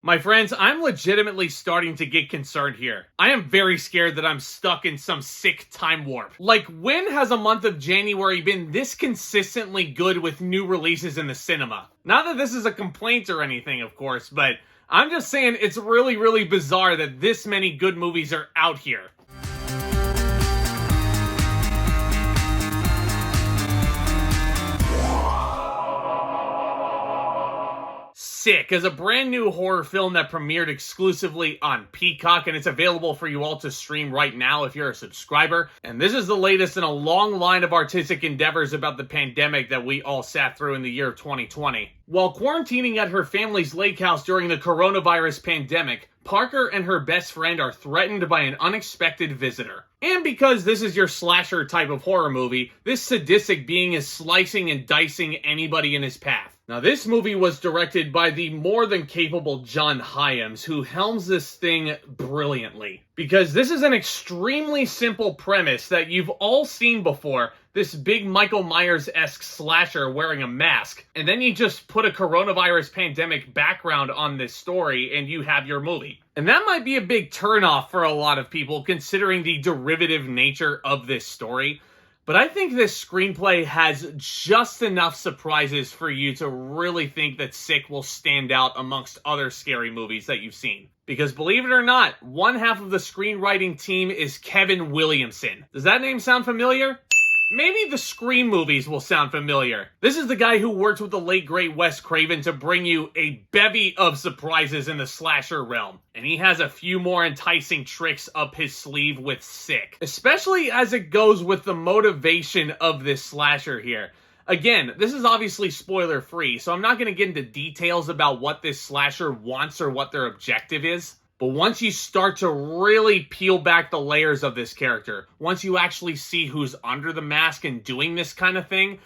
My friends, I'm legitimately starting to get concerned here. I am very scared that I'm stuck in some sick time warp. Like, when has a month of January been this consistently good with new releases in the cinema? Not that this is a complaint or anything, of course, but I'm just saying it's really, really bizarre that this many good movies are out here. Sick is a brand new horror film that premiered exclusively on Peacock, and it's available for you all to stream right now if you're a subscriber. And this is the latest in a long line of artistic endeavors about the pandemic that we all sat through in the year of 2020. While quarantining at her family's lake house during the coronavirus pandemic, Parker and her best friend are threatened by an unexpected visitor. And because this is your slasher type of horror movie, this sadistic being is slicing and dicing anybody in his path. Now, this movie was directed by the more than capable John Hyams, who helms this thing brilliantly. Because this is an extremely simple premise that you've all seen before, this big Michael Myers-esque slasher wearing a mask, and then you just put a coronavirus pandemic background on this story and you have your movie. And that might be a big turnoff for a lot of people considering the derivative nature of this story. But I think this screenplay has just enough surprises for you to really think that Sick will stand out amongst other scary movies that you've seen. Because believe it or not, one half of the screenwriting team is Kevin Williamson. Does that name sound familiar? Maybe the Scream movies will sound familiar. This is the guy who worked with the late great Wes Craven to bring you a bevy of surprises in the slasher realm. And he has a few more enticing tricks up his sleeve with Sick. Especially as it goes with the motivation of this slasher here. Again, this is obviously spoiler free, so I'm not going to get into details about what this slasher wants or what their objective is. But once you start to really peel back the layers of this character, once you actually see who's under the mask and doing this kind of thing,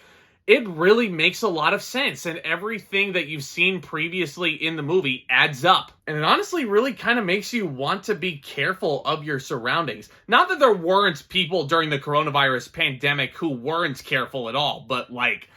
it really makes a lot of sense. And everything that you've seen previously in the movie adds up. And it honestly really kind of makes you want to be careful of your surroundings. Not that there weren't people during the coronavirus pandemic who weren't careful at all, but like,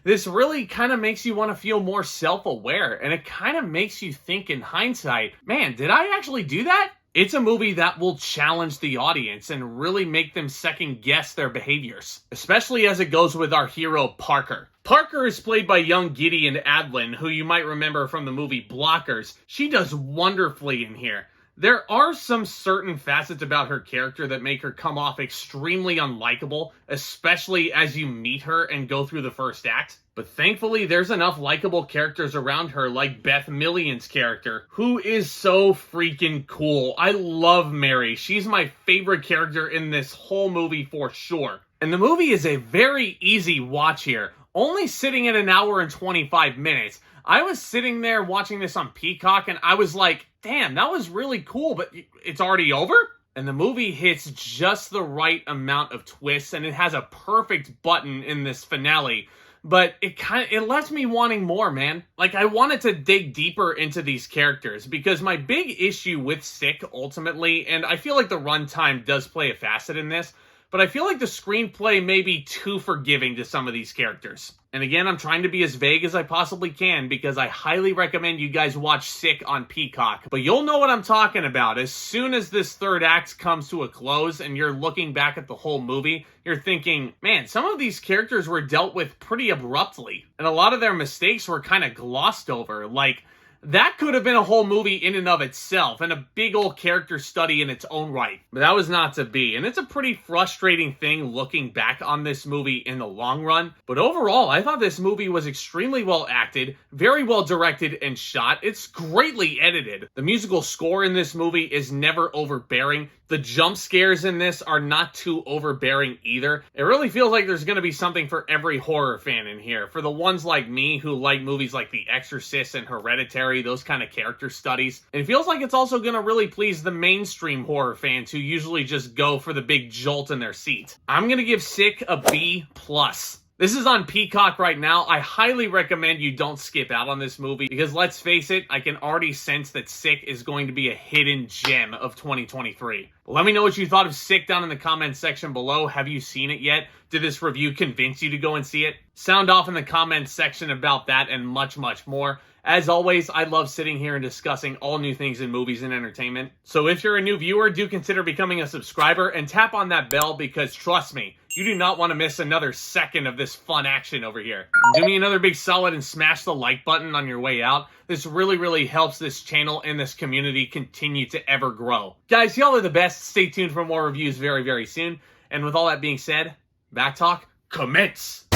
this really kind of makes you want to feel more self-aware, and it kind of makes you think in hindsight, man, did I actually do that? It's a movie that will challenge the audience and really make them second-guess their behaviors, especially as it goes with our hero, Parker. Parker is played by young Gideon Adlon, who you might remember from the movie Blockers. She does wonderfully in here. There are some certain facets about her character that make her come off extremely unlikable, especially as you meet her and go through the first act. But thankfully, there's enough likable characters around her, like Beth Million's character, who is so freaking cool. I love Mary. She's my favorite character in this whole movie for sure. And the movie is a very easy watch here, only sitting at an hour and 25 minutes. I was sitting there watching this on Peacock and I was like, damn, that was really cool, but it's already over? And the movie hits just the right amount of twists, and it has a perfect button in this finale. But it left me wanting more, man. Like, I wanted to dig deeper into these characters, because my big issue with Sick, ultimately, and I feel like the runtime does play a facet in this, but I feel like the screenplay may be too forgiving to some of these characters. And again, I'm trying to be as vague as I possibly can because I highly recommend you guys watch Sick on Peacock. But you'll know what I'm talking about. As soon as this third act comes to a close and you're looking back at the whole movie, you're thinking, man, some of these characters were dealt with pretty abruptly. And a lot of their mistakes were kind of glossed over. Like, that could have been a whole movie in and of itself, and a big old character study in its own right. But that was not to be, and it's a pretty frustrating thing looking back on this movie in the long run. But overall, I thought this movie was extremely well acted, very well directed and shot. It's greatly edited. The musical score in this movie is never overbearing. The jump scares in this are not too overbearing either. It really feels like there's going to be something for every horror fan in here. For the ones like me who like movies like The Exorcist and Hereditary, those kind of character studies. And it feels like it's also going to really please the mainstream horror fans who usually just go for the big jolt in their seat. I'm going to give Sick a B+. This is on Peacock right now. I highly recommend you don't skip out on this movie because let's face it, I can already sense that Sick is going to be a hidden gem of 2023. Let me know what you thought of Sick down in the comments section below. Have you seen it yet? Did this review convince you to go and see it? Sound off in the comments section about that and much, much more. As always, I love sitting here and discussing all new things in movies and entertainment. So if you're a new viewer, do consider becoming a subscriber and tap on that bell because trust me, you do not want to miss another second of this fun action over here. Do me another big solid and smash the like button on your way out. This really helps this channel and this community continue to ever grow. Guys, y'all are the best. Stay tuned for more reviews very soon. And with all that being said, Back Talk, commence!